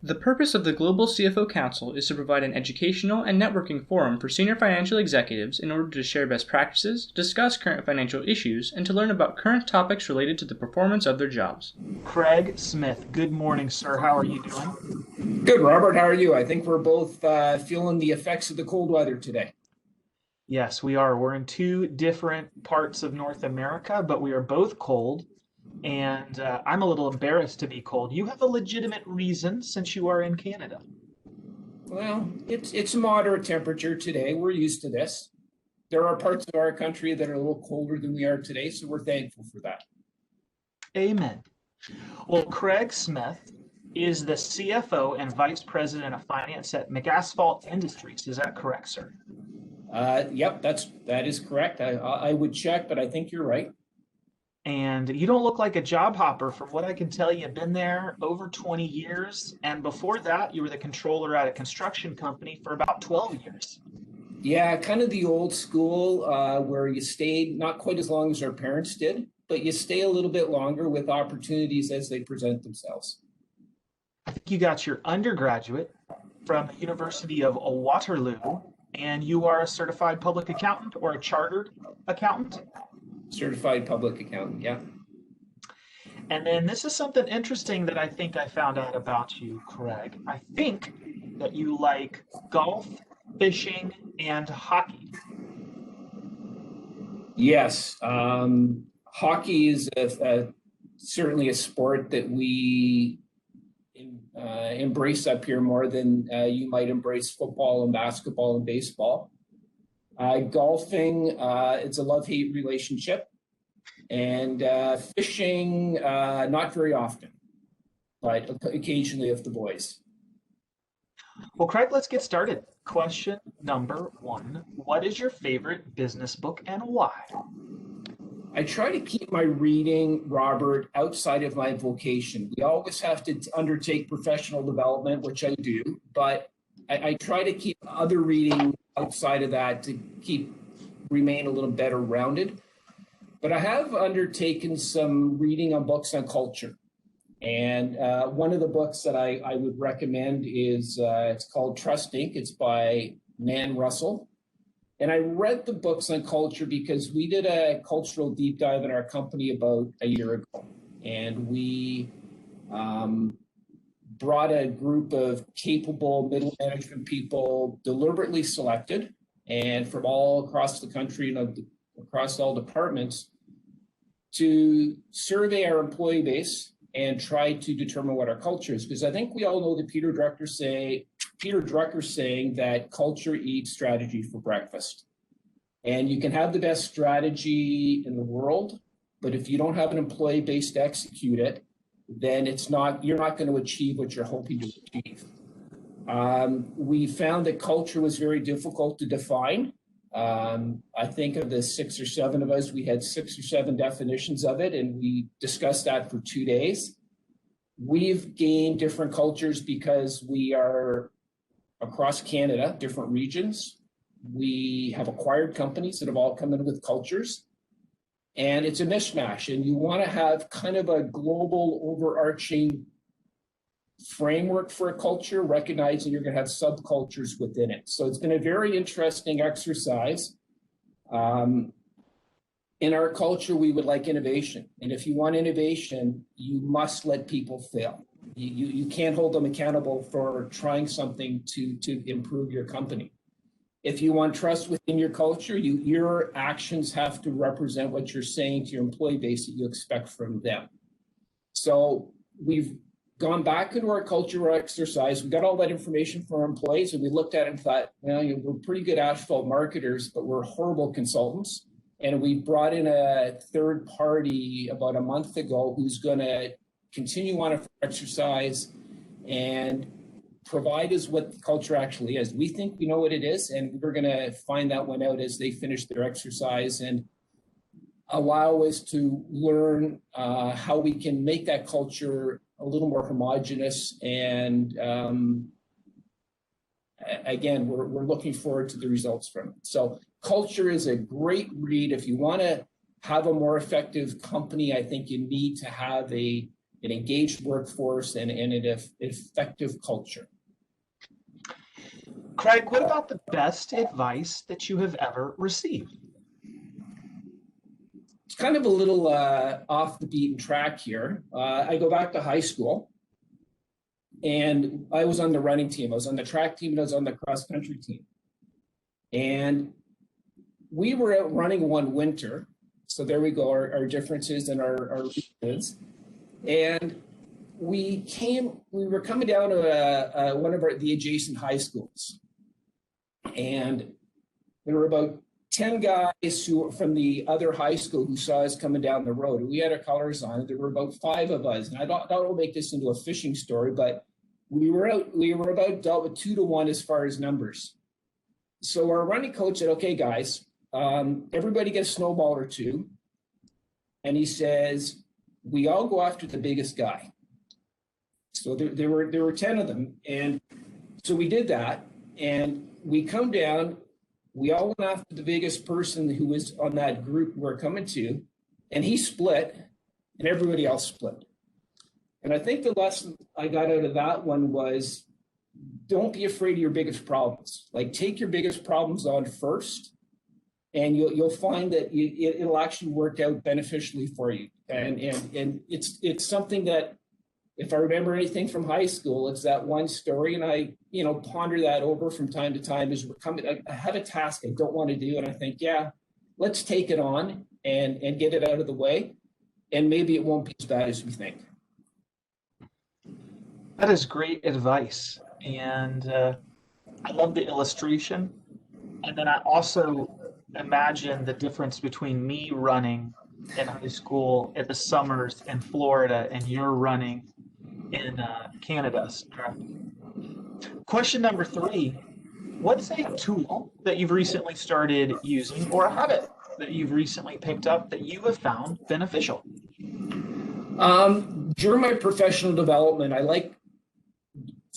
The purpose of the Global CFO Council is to provide an educational and networking forum for senior financial executives in order to share best practices, discuss current financial issues, and to learn about current topics related to the performance of their jobs. Craig Smith, good morning, sir. How are you doing? Good, Robert. How are you? I think we're both feeling the effects of the cold weather today. Yes, we are. We're in two different parts of North America, but we are both cold. And I'm a little embarrassed to be cold. You have a legitimate reason since you are in Canada. Well, it's a moderate temperature today. We're used to this. There are parts of our country that are a little colder than we are today, so we're thankful for that. Amen. Well, Craig Smith is the CFO and Vice President of Finance at McAsphalt Industries. Is that correct, sir? Yep, that is correct. I would check, but I think you're right. And you don't look like a job hopper. From what I can tell, you've been there over 20 years. And before that, you were the controller at a construction company for about 12 years. Yeah, kind of the old school where you stayed not quite as long as our parents did, but you stay a little bit longer with opportunities as they present themselves. I think you got your undergraduate from the University of Waterloo, and you are a certified public accountant or a chartered accountant? Certified public accountant, yeah. And then this is something interesting that I think I found out about you, Craig. I think that you like golf, fishing, and hockey. Yes, hockey is certainly a sport that we embrace up here more than you might embrace football and basketball and baseball. Golfing, it's a love-hate relationship, and fishing, not very often, but occasionally with the boys. Well, Craig, let's get started. Question number one. What is your favorite business book and why? I try to keep my reading, Robert, outside of my vocation. We always have to undertake professional development, which I do, but I try to keep other reading outside of that to remain a little better rounded. But I have undertaken some reading on books on culture. And one of the books that I would recommend is, it's called Trust Inc. It's by Nan Russell. And I read the books on culture because we did a cultural deep dive in our company about a year ago. And we brought a group of capable middle management people, deliberately selected, and from all across the country and across all departments, to survey our employee base and try to determine what our culture is. Because I think we all know that Peter Drucker's saying that culture eats strategy for breakfast. And you can have the best strategy in the world, but if you don't have an employee base to execute it, then you're not going to achieve what you're hoping to achieve. We found that culture was very difficult to define. I think of the 6 or 7 of us, we had 6 or 7 definitions of it, and we discussed that for 2 days. We've gained different cultures because we are across Canada, different regions. We have acquired companies that have all come in with cultures. And it's a mishmash, and you want to have kind of a global overarching framework for a culture, recognizing you're going to have subcultures within it. So it's been a very interesting exercise. In our culture, we would like innovation. And if you want innovation, you must let people fail. You can't hold them accountable for trying something to improve your company. If you want trust within your culture, your actions have to represent what you're saying to your employee base that you expect from them. So we've gone back into our cultural exercise. We got all that information from our employees, and we looked at it and thought, well, we're pretty good asphalt marketers, but we're horrible consultants. And we brought in a third party about a month ago who's going to continue on our exercise and provide us what the culture actually is. We think we know what it is, and we're going to find that one out as they finish their exercise and allow us to learn how we can make that culture a little more homogenous. And again, we're looking forward to the results from it. So culture is a great read. If you want to have a more effective company, I think you need to have a an engaged workforce, and an effective culture. Craig, what about the best advice that you have ever received? It's kind of a little off the beaten track here. I go back to high school, and I was on the running team. I was on the track team, and I was on the cross country team. And we were out running one winter. So there we go, our differences and our regions. And we were coming down to one of the adjacent high schools. And there were about 10 guys from the other high school who saw us coming down the road. We had our colors on. There were about 5 of us. And I don't make this into a fishing story, but we were about dealt with 2 to 1 as far as numbers. So our running coach said, okay, guys, everybody get a snowball or 2. And he says, we all go after the biggest guy. So there were 10 of them. And so we did that. And we come down, we all went after the biggest person who was on that group we're coming to. And he split, and everybody else split. And I think the lesson I got out of that one was, don't be afraid of your biggest problems. Like, take your biggest problems on first, and you'll find that it'll actually work out beneficially for you. And it's something that, if I remember anything from high school, it's that one story, and I ponder that over from time to time as we're coming. I have a task I don't want to do, and I think, yeah, let's take it on and get it out of the way, and maybe it won't be as bad as we think. That is great advice. And I love the illustration. And then I also imagine the difference between me running in high school in the summers in Florida and you're running in Canada. Question number 3, what's a tool that you've recently started using, or a habit that you've recently picked up that you have found beneficial? During my professional development, I like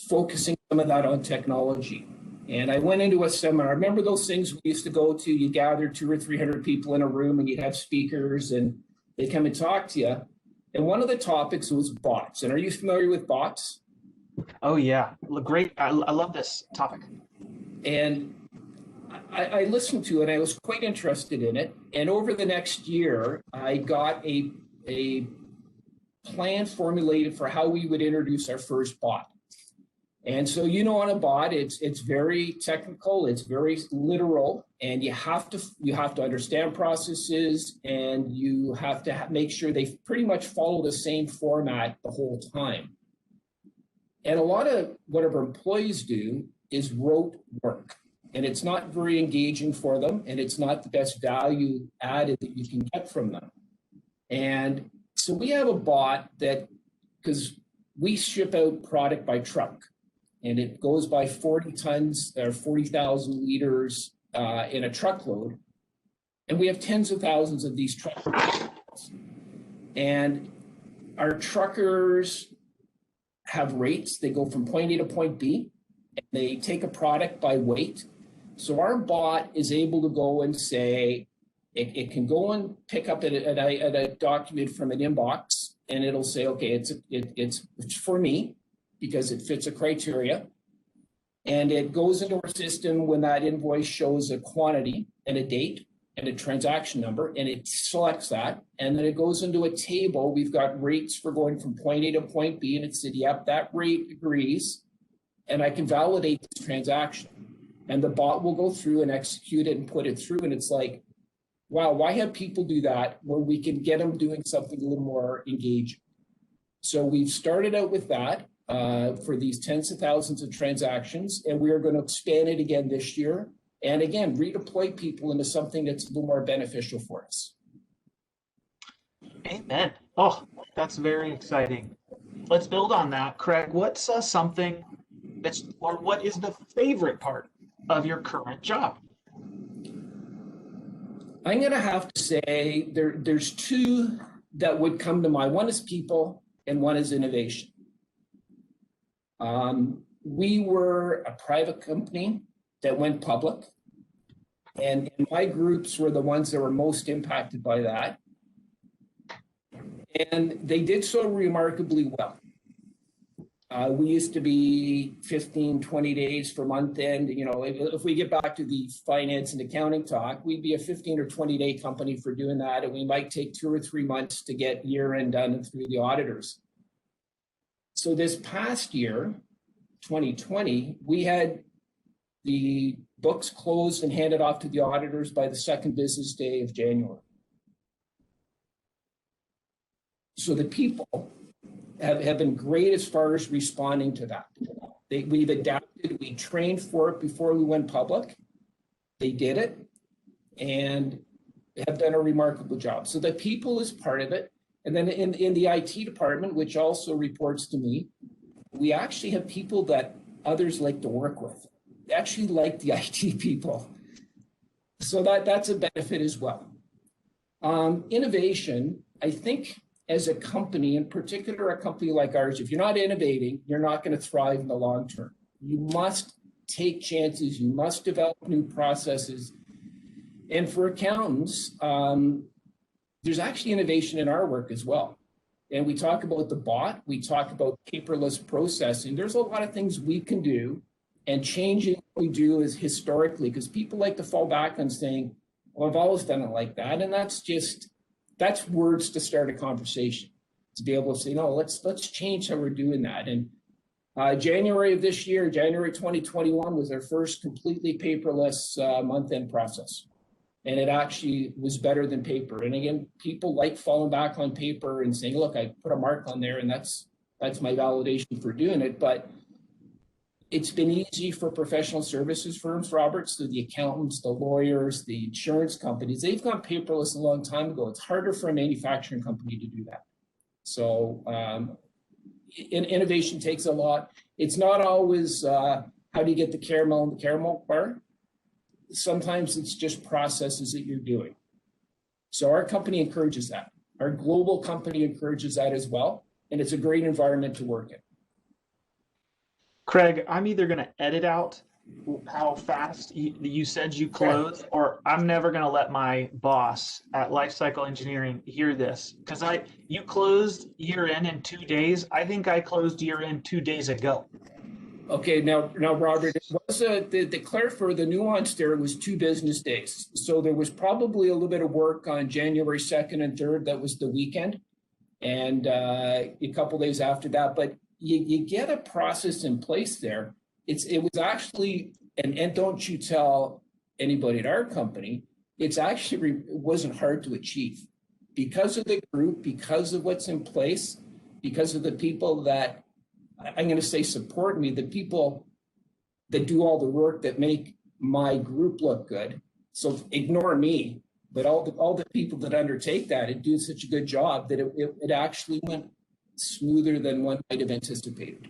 focusing some of that on technology. And I went into a seminar. Remember those things we used to go to? You gather 200 or 300 people in a room, and you have speakers, and they come and talk to you. And one of the topics was bots. And are you familiar with bots? Oh yeah, great. I love this topic. And I listened to it. I was quite interested in it. And over the next year, I got a plan formulated for how we would introduce our first bot. And so, on a bot, it's very technical, it's very literal, and you have to understand processes, and you have to make sure they pretty much follow the same format the whole time. And a lot of what our employees do is rote work, and it's not very engaging for them, and it's not the best value added that you can get from them. And so we have a bot that, because we ship out product by truck, and it goes by 40 tons or 40,000 liters in a truckload. And we have tens of thousands of these truckloads. And our truckers have rates. They go from point A to point B, and they take a product by weight. So our bot is able to go and say, it can go and pick up at a document from an inbox, and it'll say, okay, it's for me, because it fits a criteria. And it goes into our system when that invoice shows a quantity and a date and a transaction number, and it selects that. And then it goes into a table. We've got rates for going from point A to point B, and it said, yep, that rate agrees, and I can validate this transaction. And the bot will go through and execute it and put it through. And it's like, wow, why have people do that when we can get them doing something a little more engaging? So we've started out with that for these tens of thousands of transactions, and we are going to expand it again this year. And again, redeploy people into something that's a little more beneficial for us. Amen. Oh, that's very exciting. Let's build on that. Craig, what's something or what is the favorite part of your current job? I'm going to have to say there's 2 that would come to mind. One is people, and one is innovation. We were a private company that went public, and my groups were the ones that were most impacted by that. And they did so remarkably well. We used to be 15, 20 days for month end. You know, if we get back to the finance and accounting talk, we'd be a 15 or 20 day company for doing that. And we might take 2 or 3 months to get year end done through the auditors. So this past year, 2020, we had the books closed and handed off to the auditors by the second business day of January. So the people have been great as far as responding to that. We've adapted, we trained for it before we went public. They did it and have done a remarkable job. So the people is part of it. And then in the IT department, which also reports to me, we actually have people that others like to work with. They actually like the IT people. So that's a benefit as well. Innovation, I think, as a company, in particular a company like ours, if you're not innovating, you're not going to thrive in the long term. You must take chances. You must develop new processes. And for accountants, there's actually innovation in our work as well. And we talk about the bot, we talk about paperless processing. There's a lot of things we can do, and changing what we do is historically, because people like to fall back on saying, well, I've always done it like that. And that's words to start a conversation, to be able to say, no, let's change how we're doing that. And January of this year, January 2021, was our first completely paperless month-end process. And it actually was better than paper. And again, people like falling back on paper and saying, look, I put a mark on there and that's my validation for doing it. But it's been easy for professional services firms, Robert, so the accountants, the lawyers, the insurance companies, they've gone paperless a long time ago. It's harder for a manufacturing company to do that. So innovation takes a lot. It's not always how do you get the caramel in the caramel bar. Sometimes it's just processes that you're doing. So our company encourages that. Our global company encourages that as well. And it's a great environment to work in. Craig, I'm either going to edit out how fast you said you closed, or I'm never going to let my boss at Lifecycle Engineering hear this, because you closed year end in 2 days. I think I closed year end 2 days ago. Okay, now Robert, it was the clarify, the nuance there was 2 business days. So there was probably a little bit of work on January 2nd and 3rd. That was the weekend, and a couple days after that. But you get a process in place there. It was actually, and don't you tell anybody at our company, it wasn't hard to achieve because of the group, because of what's in place, because of the people that I'm going to say support me, the people that do all the work that make my group look good. So ignore me, but all the people that undertake that and do such a good job that it actually went smoother than one might have anticipated.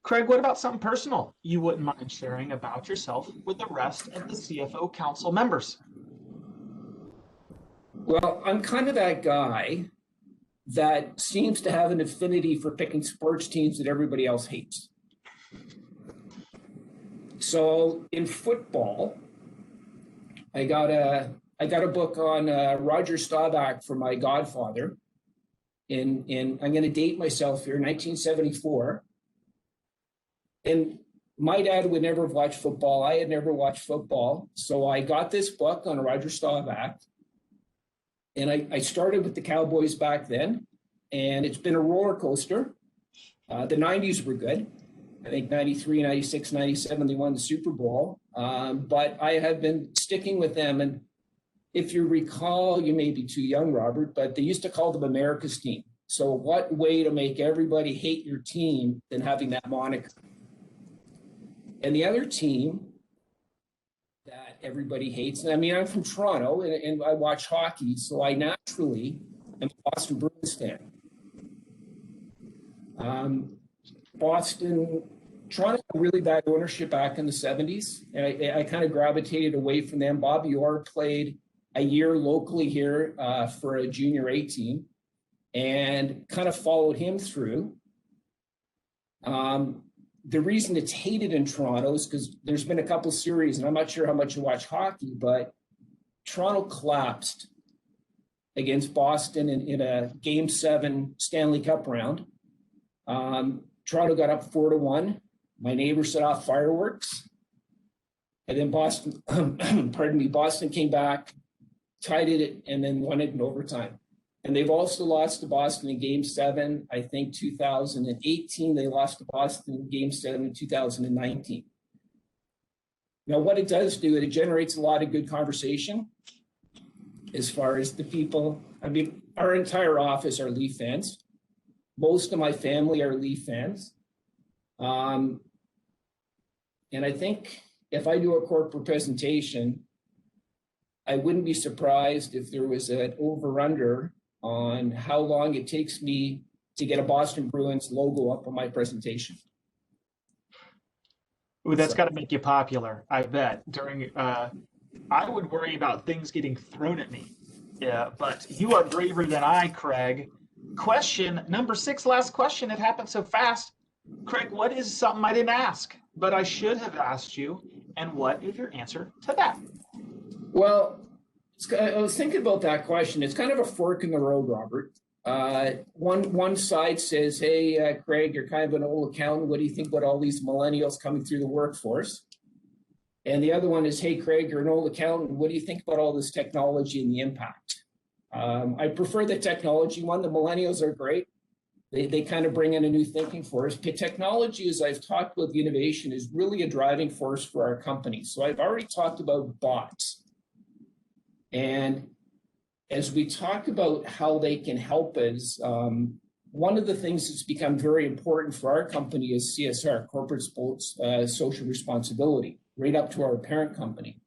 Craig, what about something personal you wouldn't mind sharing about yourself with the rest of the CFO Council members? Well, I'm kind of that guy that seems to have an affinity for picking sports teams that everybody else hates. So in football, I got a book on Roger Staubach from my godfather. I'm going to date myself here, 1974. And my dad would never have watched football. I had never watched football. So I got this book on Roger Staubach. And I started with the Cowboys back then. And it's been a roller coaster. The 90s were good. I think 93, 96, 97, they won the Super Bowl. But I have been sticking with them. And if you recall, you may be too young, Robert, but they used to call them America's team. So what way to make everybody hate your team than having that moniker? And the other team that everybody hates, and I mean, I'm from Toronto and I watch hockey, so I naturally am a Boston Bruins fan. Toronto had really bad ownership back in the 70s, and I kind of gravitated away from them. Bobby Orr played a year locally here for a junior A team and kind of followed him through. The reason it's hated in Toronto is because there's been a couple series, and I'm not sure how much you watch hockey, but Toronto collapsed against Boston in a Game 7 Stanley Cup round. Toronto got up 4-1. My neighbor set off fireworks. And then Boston came back, tied it, and then won it in overtime. And they've also lost to Boston in Game 7, I think 2018. They lost to Boston in Game 7 in 2019. Now, what it does do, it generates a lot of good conversation as far as the people. I mean, our entire office are Leaf fans. Most of my family are Leaf fans. And I think if I do a corporate presentation, I wouldn't be surprised if there was an over-under on how long it takes me to get a Boston Bruins logo up on my presentation. Ooh, that's got to make you popular, I bet. I would worry about things getting thrown at me. Yeah, but you are braver than I, Craig. Question number 6, last question. It happened so fast. Craig, what is something I didn't ask, but I should have asked you, and what is your answer to that? Well, I was thinking about that question. It's kind of a fork in the road, Robert. One side says, hey, Craig, you're kind of an old accountant. What do you think about all these millennials coming through the workforce? And the other one is, hey, Craig, you're an old accountant. What do you think about all this technology and the impact? I prefer the technology one. The millennials are great. They kind of bring in a new thinking for us. Technology, as I've talked about the innovation, is really a driving force for our company. So I've already talked about bots. And as we talk about how they can help us, one of the things that's become very important for our company is CSR, corporate social responsibility, right up to our parent company.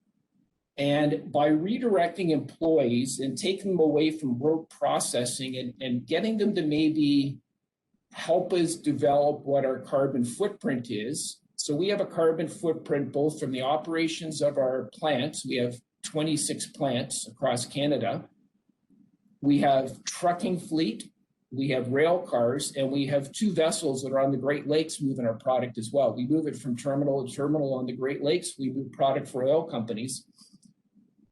And by redirecting employees and taking them away from rote processing and getting them to maybe help us develop what our carbon footprint is. So we have a carbon footprint both from the operations of our plants. We have 26 plants across Canada. We have trucking fleet, we have rail cars, and we have 2 vessels that are on the Great Lakes moving our product as well. We move it from terminal to terminal on the Great Lakes. We move product for oil companies.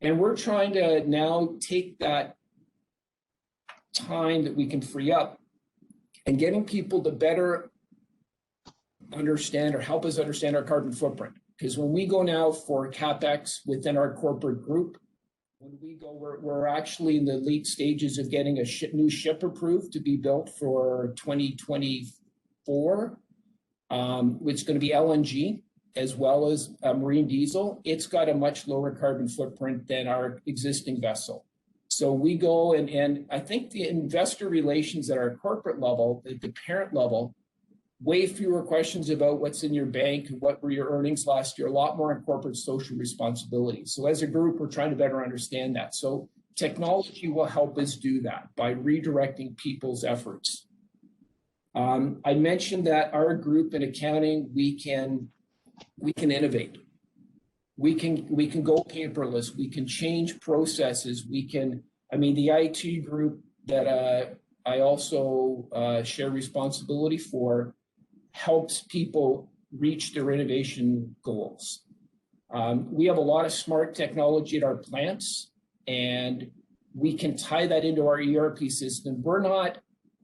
And we're trying to now take that time that we can free up and getting people to better understand or help us understand our carbon footprint. Because when we go now for CapEx within our corporate group, when we go, we're actually in the late stages of getting a new ship approved to be built for 2024. It's going to be LNG as well as marine diesel. It's got a much lower carbon footprint than our existing vessel. So we go and I think the investor relations at our corporate level, at the parent level, way fewer questions about what's in your bank, what were your earnings last year, a lot more on corporate social responsibility. So as a group, we're trying to better understand that. So technology will help us do that by redirecting people's efforts. I mentioned that our group in accounting, we can innovate. We can go paperless. We can change processes. The IT group that I also share responsibility for helps people reach their innovation goals. We have a lot of smart technology at our plants, and we can tie that into our ERP system. We're not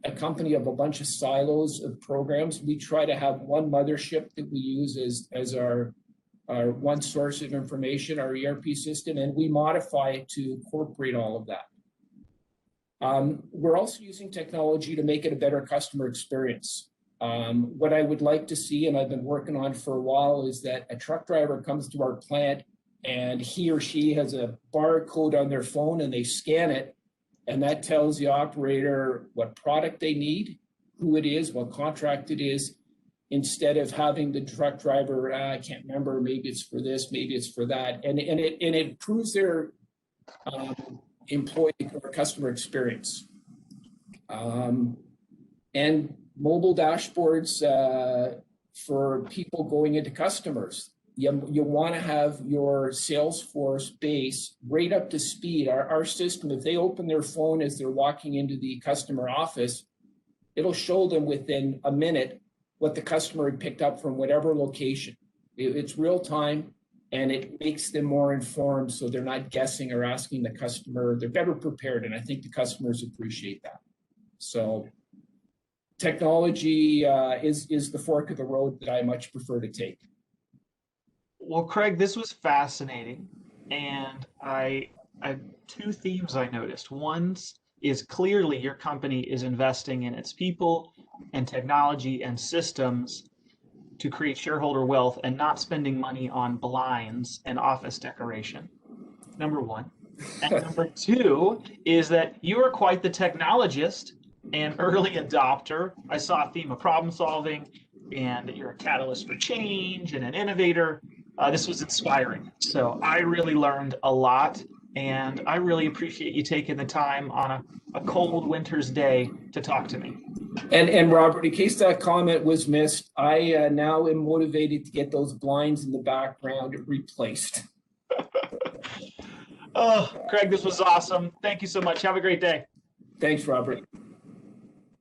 a company of a bunch of silos of programs. We try to have one mothership that we use as our one source of information, our ERP system, and we modify it to incorporate all of that. We're also using technology to make it a better customer experience. What I would like to see, and I've been working on for a while, is that a truck driver comes to our plant and he or she has a barcode on their phone and they scan it, and that tells the operator what product they need, who it is, what contract it is, instead of having the truck driver, I can't remember, maybe it's for this, maybe it's for that. And it improves their employee or customer experience. And mobile dashboards for people going into customers. You want to have your Salesforce base right up to speed. Our system, if they open their phone as they're walking into the customer office, it'll show them within a minute what the customer had picked up from whatever location. It's real time. and it makes them more informed, so they're not guessing or asking the customer. They're better prepared, and I think the customers appreciate that. So technology is the fork of the road that I much prefer to take. Well, Craig, this was fascinating, and I have two themes I noticed. One is clearly your company is investing in its people and technology and systems to create shareholder wealth and not spending money on blinds and office decoration. Number one. And number two is that you are quite the technologist and early adopter. I saw a theme of problem solving, and that you're a catalyst for change and an innovator. This was inspiring. So I really learned a lot, and I really appreciate you taking the time on a cold winter's day to talk to me. And Robert, in case that comment was missed, I now am motivated to get those blinds in the background replaced. Oh, Craig, this was awesome. Thank you so much. Have a great day. Thanks, Robert.